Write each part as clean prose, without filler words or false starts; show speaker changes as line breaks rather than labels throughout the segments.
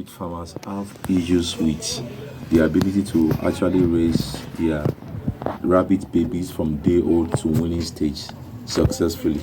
rabbit farmers have issues with the ability to actually raise their rabbit babies from day old to winning stage successfully.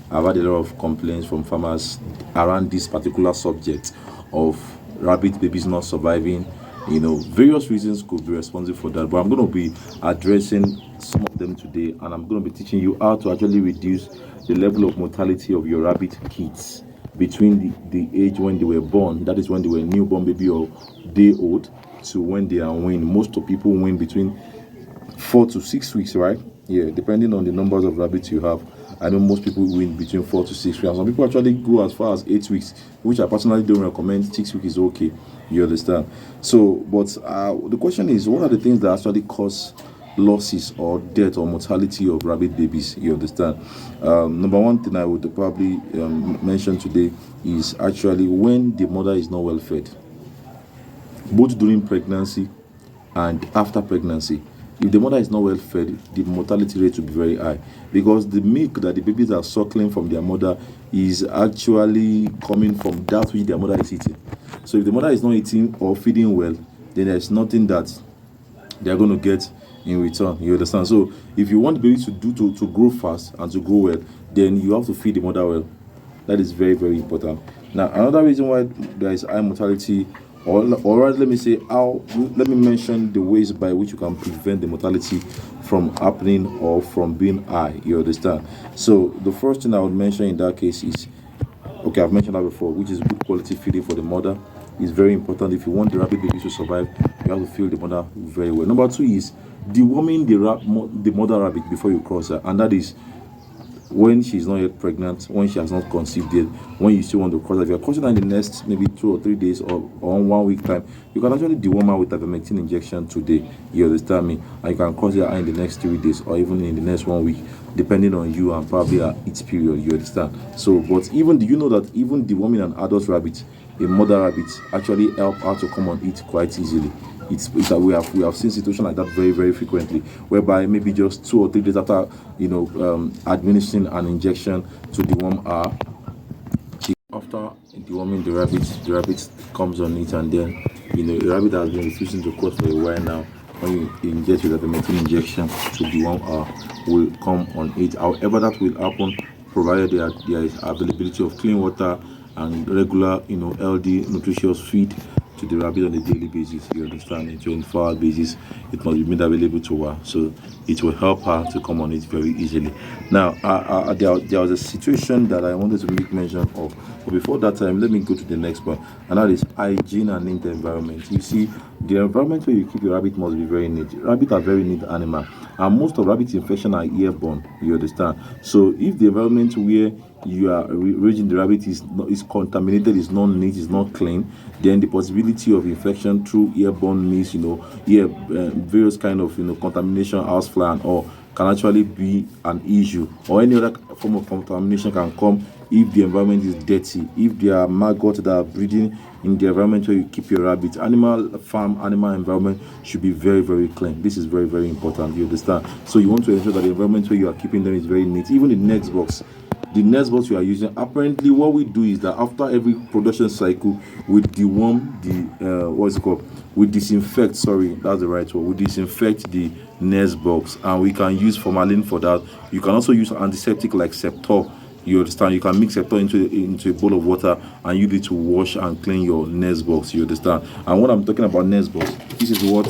I've had a lot of complaints from farmers around this particular subject of rabbit babies not surviving. Various reasons could be responsible for that, but I'm going to be addressing some of them today, and I'm going to be teaching you how to actually reduce the level of mortality of your rabbit kids between the age when they were born, that is when they were newborn baby or day old, to when they are weaned. Most of people wean between 4 to 6 weeks, right? Yeah, depending on the numbers of rabbits you have. I know most people win between 4 to 6 weeks. And some people actually go as far as 8 weeks, which I personally don't recommend. 6 weeks is okay. You understand? So, but the question is, what are the things that actually cause losses or death or mortality of rabbit babies? You understand? Number one thing I would probably mention today is actually when the mother is not well fed, both during pregnancy and after pregnancy. If the mother is not well fed, the mortality rate will be very high, because the milk that the babies are suckling from their mother is actually coming from that which their mother is eating. So if the mother is not eating or feeding well, then there's nothing that they are going to get in return. You understand? So if you want the baby to grow fast and to grow well, then you have to feed the mother well. That is very, very important. Now, another reason why there is high mortality, or rather, let me mention the ways by which you can prevent the mortality from happening or from being high. You understand? So the first thing I would mention in that case is, okay, I've mentioned that before, which is good quality feeding for the mother. Is very important. If you want the rabbit baby to survive, you have to feed the mother very well. Number two is deworming the mother rabbit before you cross her, and that is when she's not yet pregnant, when she has not conceived yet, when you still want to cross her. If you're crossing her in the next maybe 2 or 3 days or 1 week time, you can actually deworm her with ivermectin injection today. You understand me? And you can cross her in the next 3 days or even in the next 1 week, depending on you and probably her each period. You understand? So, but even do you know that even deworming an adult rabbit, a mother rabbit, actually help her to come on it quite easily. It's that we have seen situations like that very, very frequently, whereby maybe just 2 or 3 days after administering an injection to deworm her, after deworming the rabbit comes on it, and then the rabbit has been refusing to cross for a while now. When you inject with a ivermectin injection to deworm her, will come on it. However, that will happen provided there is availability of clean water and regular healthy nutritious feed to the rabbit on a daily basis. You understand? On a 24-hour basis, it must be made available to her, so it will help her to come on it very easily. Now, there was a situation that I wanted to make mention of, but before that time, let me go to the next one, and that is hygiene and neat environment. You see, the environment where you keep your rabbit must be very neat. Rabbits are very neat animal, and most of rabbit infection are airborne. You understand? So if the environment where you are raising the rabbit is contaminated, is not neat, is not clean, then the possibility of infection through airborne means various kind of contamination, housefly and all, can actually be an issue. Or any other form of contamination can come if the environment is dirty, if there are maggots that are breeding in the environment where you keep your rabbits. Animal environment should be very, very clean. This is very, very important. You understand? So you want to ensure that the environment where you are keeping them is very neat. Even the nest box you are using, apparently what we do is that after every production cycle, we deworm we disinfect, that's the right word, we disinfect the nest box, and we can use formalin for that. You can also use antiseptic like Septor. You understand? You can mix Septor into a bowl of water and use it to wash and clean your nest box. You understand? And when I'm talking about nest box, this is what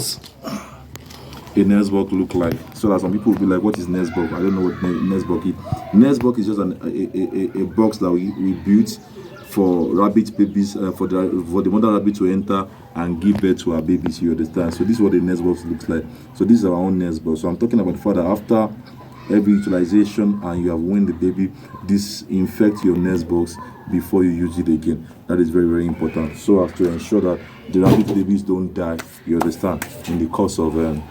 a nest box look like. So that some people will be like, what is nest box? I don't know what nest box is. Nest box is just a box that we built for rabbit babies, for the mother rabbit to enter and give birth to her babies. You understand? So this is what a nest box looks like. So this is our own nest box. So I'm talking about the fact that after every utilization and you have weaned the baby, disinfect your nest box before you use it again. That is very, very important, so as to ensure that the rabbit babies don't die, you understand, in the course of raising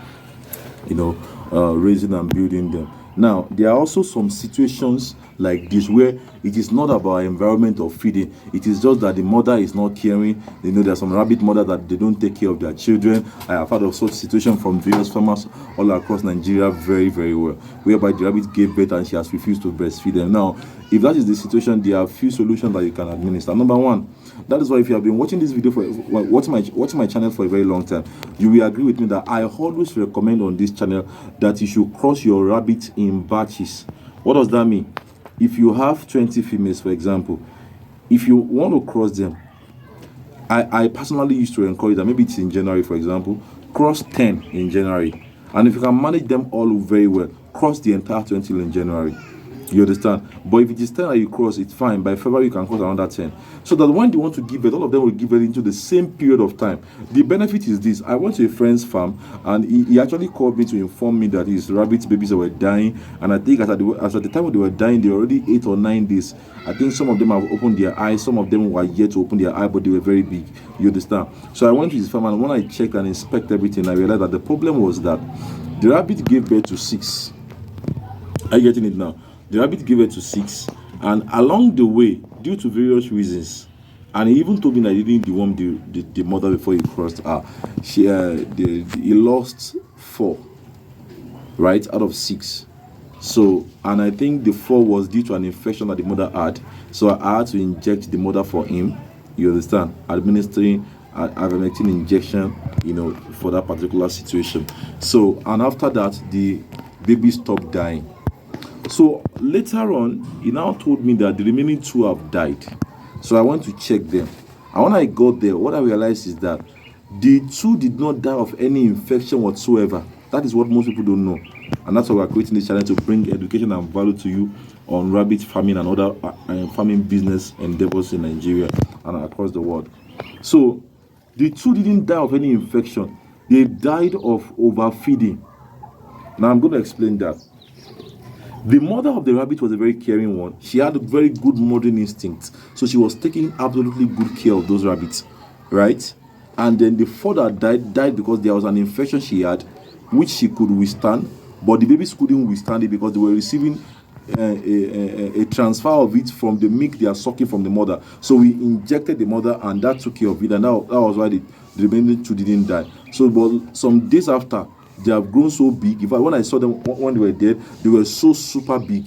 and building them. Now, there are also some situations like this where it is not about environment or feeding. It is just that the mother is not caring. There are some rabbit mothers that they don't take care of their children. I have heard of such situation from various farmers all across Nigeria very, very well, whereby the rabbit gave birth and she has refused to breastfeed them. Now, if that is the situation, there are few solutions that you can administer. Number one, That is why if you have been watching this video watching my channel for a very long time, you will agree with me that I always recommend on this channel that you should cross your rabbits in batches. What does that mean? If you have 20 females, for example, if you want to cross them, I personally used to encourage that maybe it's in January, for example, cross 10 in January. And if you can manage them all very well, cross the entire 20 in January. You understand? But if it is 10 that you cross, it's fine. By February, you can cross another 10. So that when they want to give it, all of them will give it into the same period of time. The benefit is this. I went to a friend's farm, and he actually called me to inform me that his rabbit babies were dying. And I think as at the time when they were dying, they were already 8 or 9 days. I think some of them have opened their eyes. Some of them were yet to open their eye, but they were very big. You understand? So I went to his farm, and when I checked and inspected everything, I realized that the problem was that the rabbit gave birth to 6. Are you getting it now? The rabbit gave birth to 6, and along the way, due to various reasons, and he even told me that he didn't deworm the mother before he crossed her. He lost 4, right, out of 6. So, and I think the 4 was due to an infection that the mother had. So I had to inject the mother for him. You understand? Administering ivermectin injection, for that particular situation. So, and after that, the baby stopped dying. So later on, he now told me that the remaining 2 have died. So I went to check them. And when I got there, what I realized is that the 2 did not die of any infection whatsoever. That is what most people don't know. And that's why we're creating this channel, to bring education and value to you on rabbit farming and other farming business endeavors in Nigeria and across the world. So the 2 didn't die of any infection. They died of overfeeding. Now I'm going to explain that. The mother of the rabbit was a very caring one. She had a very good mothering instinct. So she was taking absolutely good care of those rabbits, right? And then the 4 that died because there was an infection she had, which she could withstand, but the babies couldn't withstand it because they were receiving a transfer of it from the milk they are sucking from the mother. So we injected the mother, and that took care of it, and that was why the remaining 2 didn't die. So, but some days after, they have grown so big. In fact, when I saw them when they were dead, they were so super big.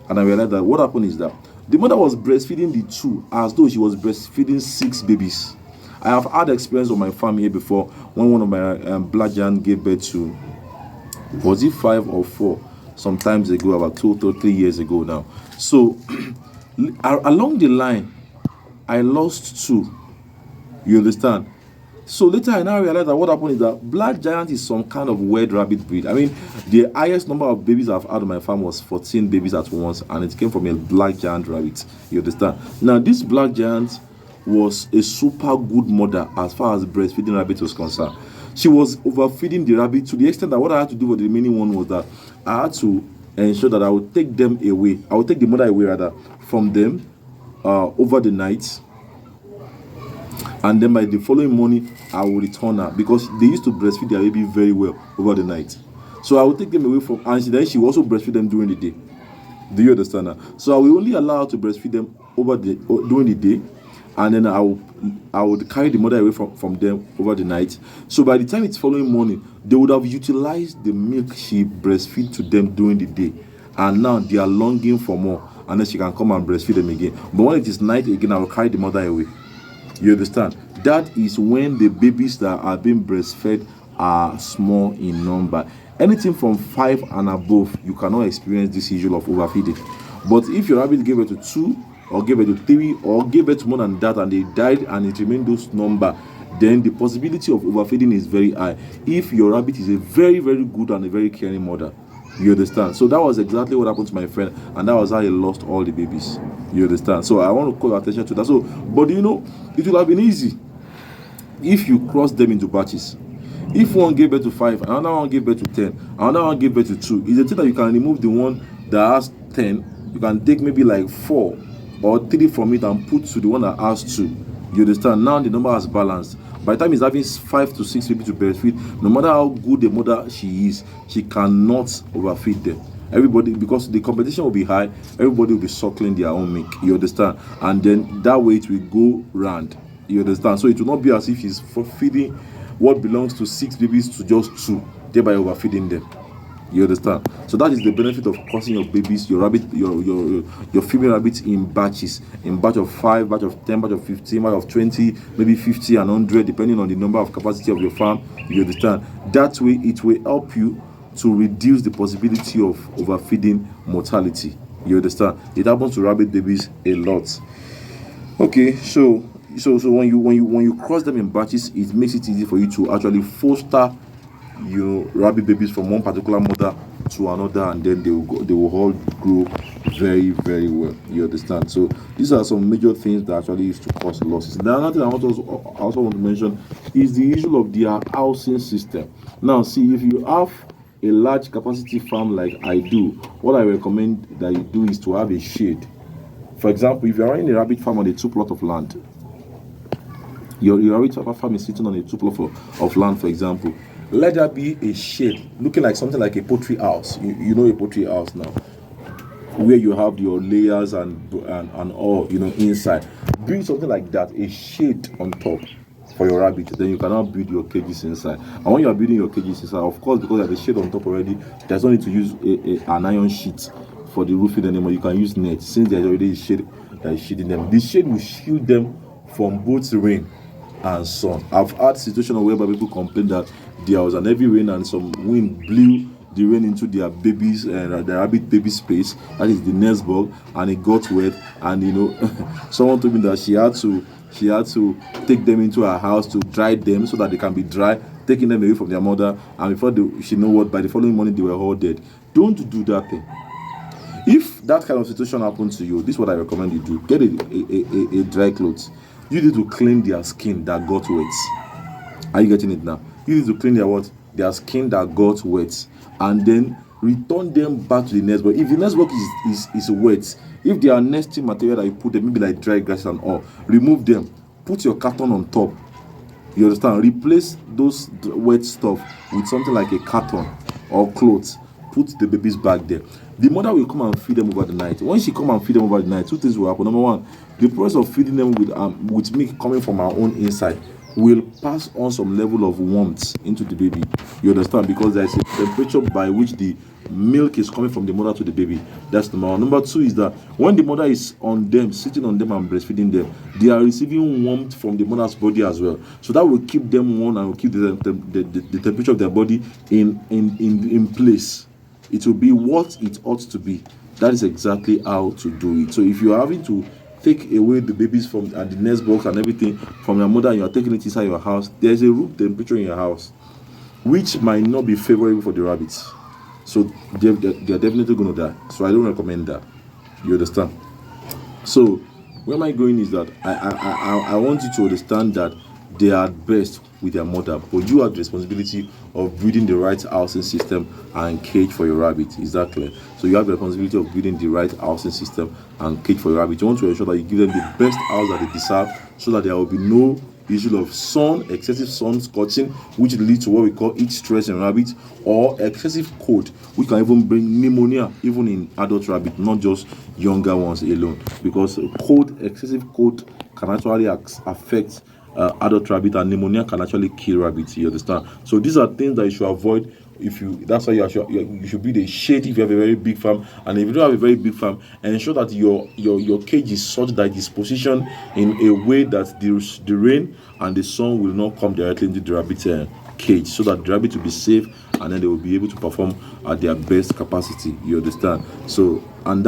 And I realized that what happened is that the mother was breastfeeding the 2 as though she was breastfeeding 6 babies. I have had experience on my farm here before when one of my black giants gave birth to, was it 5 or 4? Sometimes ago, about 2 or 3 years ago now. So along the line, I lost 2. You understand? So later I now realized that what happened is that black giant is some kind of weird rabbit breed. I mean, the highest number of babies I've had on my farm was 14 babies at once, and it came from a black giant rabbit. You understand? Now this black giant was a super good mother as far as breastfeeding rabbit was concerned. She was overfeeding the rabbit to the extent that what I had to do with the remaining one was that I had to ensure that I would take them away. I would take the mother away rather from them over the night. And then by the following morning, I will return her because they used to breastfeed their baby very well over the night. So I will take them away from, and then she will also breastfeed them during the day. Do you understand that? So I will only allow her to breastfeed them during the day, and then I would carry the mother away from them over the night. So by the time it's following morning, they would have utilized the milk she breastfeed to them during the day, and now they are longing for more, and then she can come and breastfeed them again. But when it is night again, I will carry the mother away. You understand? That is when the babies that are being breastfed are small in number. Anything from 5 and above, you cannot experience this issue of overfeeding. But if your rabbit gave birth to 2, or gave birth to 3, or gave birth to more than that, and they died and it remained those number, then the possibility of overfeeding is very high if your rabbit is a very, very good and a very caring mother. You understand? So that was exactly what happened to my friend, and that was how he lost all the babies. You understand? So I want to call attention to that. So, but it would have been easy if you cross them into batches. If one gave birth to 5, another one gave birth to 10, another one gave birth to 2, it's a thing that you can remove the one that has 10. You can take maybe like 4 or 3 from it and put to the one that has 2. You understand? Now the number has balanced. By the time he's having 5 to 6 babies to breastfeed, no matter how good the mother she is, she cannot overfeed them. Everybody, because the competition will be high, everybody will be suckling their own milk. You understand? And then that way it will go round. You understand? So it will not be as if he's feeding what belongs to 6 babies to just 2, thereby overfeeding them. You understand? So that is the benefit of causing your babies, your rabbit, your female rabbits in batches, in batch of 5, batch of 10, batch of 15, batch of 20, maybe 50 and 100, depending on the number of capacity of your farm. You understand? That way, it will help you to reduce the possibility of overfeeding mortality. You understand? It happens to rabbit babies a lot. Okay, so when you cross them in batches, it makes it easy for you to actually foster your rabbit babies from one particular mother to another, and then they will all grow very, very well. You understand? So these are some major things that actually used to cause losses. The another thing I also want to mention is the issue of their housing system. Now, see, if you have a large capacity farm like I do, what I recommend that you do is to have a shade. For example, if you are running a rabbit farm on a 2 plot of land, your rabbit farm is sitting on a 2 plot of land, for example, let there be a shade looking like something like a poultry house. You know a poultry house now, where you have your layers and all, inside. Build something like that, a shade on top for your rabbit. Then you cannot build your cages inside. And when you are building your cages inside, of course, because there's a shade on top already, there's no need to use an iron sheet for the roofing anymore. You can use net, since there's already a shade that is shading them. The shade will shield them from both rain and sun. I've had situations where people complain that there was an heavy rain and some wind blew the rain into their babies and the rabbit baby space, that is the nest bug, and it got wet. And someone told me that she had to take them into her house to dry them so that they can be dry, taking them away from their mother, and before she know what, by the following morning they were all dead. Don't do that thing. If that kind of situation happens to you, this is what I recommend you do. Get a dry clothes. You need to clean their skin that got wet. Are you getting it now? You need to clean their skin that got wet, and then return them back to the nest box. If the nest box is wet, if they are nesting material that you put them, maybe like dry grass and all, remove them. Put your carton on top. You understand? Replace those wet stuff with something like a carton or clothes. Put the babies back there. The mother will come and feed them over the night. When she come and feed them over the night, 2 things will happen. Number one, the process of feeding them with milk coming from our own inside will pass on some level of warmth into the baby. You understand? Because there is a temperature by which the milk is coming from the mother to the baby. That's number one. Number two is that when the mother is on them, sitting on them and breastfeeding them, they are receiving warmth from the mother's body as well. So that will keep them warm and will keep the temperature of their body in place. It will be what it ought to be. That is exactly how to do it. So if you are having to take away the babies from and the nest box and everything from your mother, and you are taking it inside your house, there is a room temperature in your house which might not be favorable for the rabbits. So they are definitely going to die. So I don't recommend that. You understand? So where am I going is that I want you to understand that they are best with their mother, but you have the responsibility of building the right housing system and cage for your rabbit. Is that clear? So you have the responsibility of building the right housing system and cage for your rabbit. You want to ensure that you give them the best house that they deserve, so that there will be no issue of excessive sun scorching, which leads to what we call heat stress in rabbits, or excessive cold, which can even bring pneumonia even in adult rabbit, not just younger ones alone. Because excessive cold can actually affect adult rabbit, and pneumonia can actually kill rabbits. You understand? So these are things that you should avoid. That's why you should build a shade if you have a very big farm, and if you don't have a very big farm, ensure that your cage is such that it is positioned in a way that the rain and the sun will not come directly into the rabbit cage, so that the rabbit will be safe, and then they will be able to perform at their best capacity. You understand? So and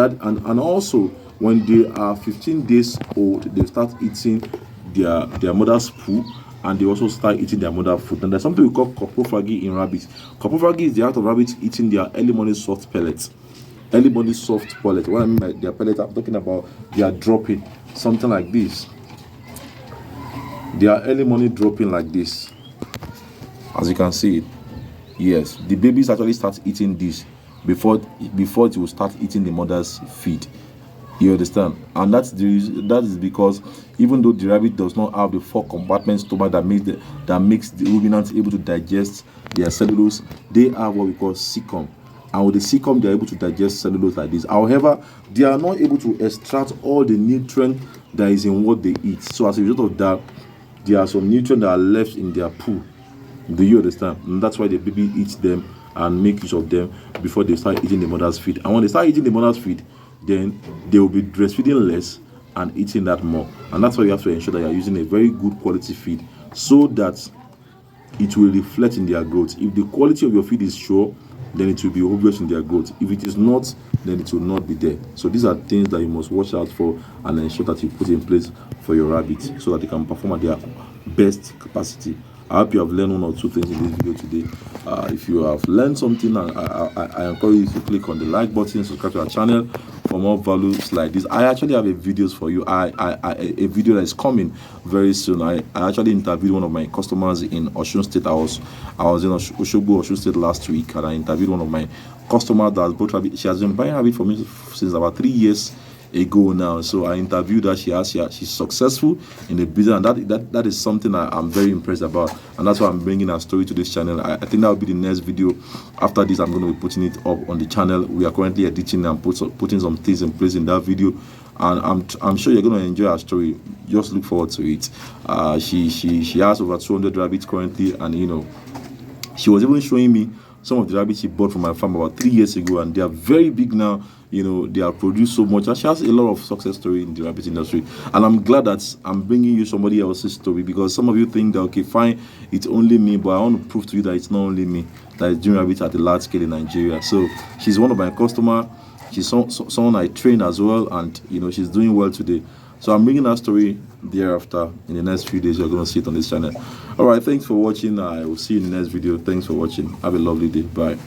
also when they are 15 days old, they start eating their mother's poo, and they also start eating their mother's food. And there's something we call coprophagy in rabbits. Coprophagy is the act of rabbits eating their early morning soft pellets. Early morning soft pellet. What I mean by their pellets, I'm talking about they are dropping something like this. They are early morning dropping like this, as you can see it. Yes, the babies actually start eating this before it will start eating the mother's feed. You understand? And that is because even though the rabbit does not have the 4 compartment stomach that makes the ruminants able to digest their cellulose, they have what we call cecum. And with the cecum, they are able to digest cellulose like this. However, they are not able to extract all the nutrient that is in what they eat. So as a result of that, there are some nutrients that are left in their poo. Do you understand? And that's why the baby eats them and make use of them before they start eating the mother's feed. And when they start eating the mother's feed, then they will be breastfeeding less and eating that more. And that's why you have to ensure that you are using a very good quality feed, so that it will reflect in their growth. If the quality of your feed is sure, then it will be obvious in their growth. If it is not, then it will not be there. So these are things that you must watch out for and ensure that you put in place for your rabbits, so that they can perform at their best capacity. I hope you have learned one or two things in this video today. If you have learned something, I encourage you to click on the like button, subscribe to our channel for more values like this. I actually have a videos for you. A video that is coming very soon. I actually interviewed one of my customers in Osun State. I was in Osogbo, Osun State last week, and I interviewed one of my customers that has bought rabbit. She has been buying rabbit for me since about 3 years ago now. So I interviewed her. She's successful in the business, and that is something I'm very impressed about, and that's why I'm bringing her story to this channel. I think that will be the next video. After this, I'm going to be putting it up on the channel. We are currently editing and putting some things in place in that video, and I'm sure you're going to enjoy her story. Just look forward to it. She has over 200 rabbits currently, and you know, she was even showing me some of the rabbits she bought from my farm about 3 years ago, and they are very big now. You know, they have produced so much, and she has a lot of success story in the rabbit industry. And I'm glad that I'm bringing you somebody else's story, because some of you think that, okay, fine, it's only me, but I want to prove to you that it's not only me that is doing rabbits at a large scale in Nigeria. So she's one of my customers. She's someone I train as well, and you know, she's doing well today. So I'm bringing that story thereafter. In the next few days, you're going to see it on this channel. All right, thanks for watching. I will see you in the next video. Thanks for watching. Have a lovely day. Bye.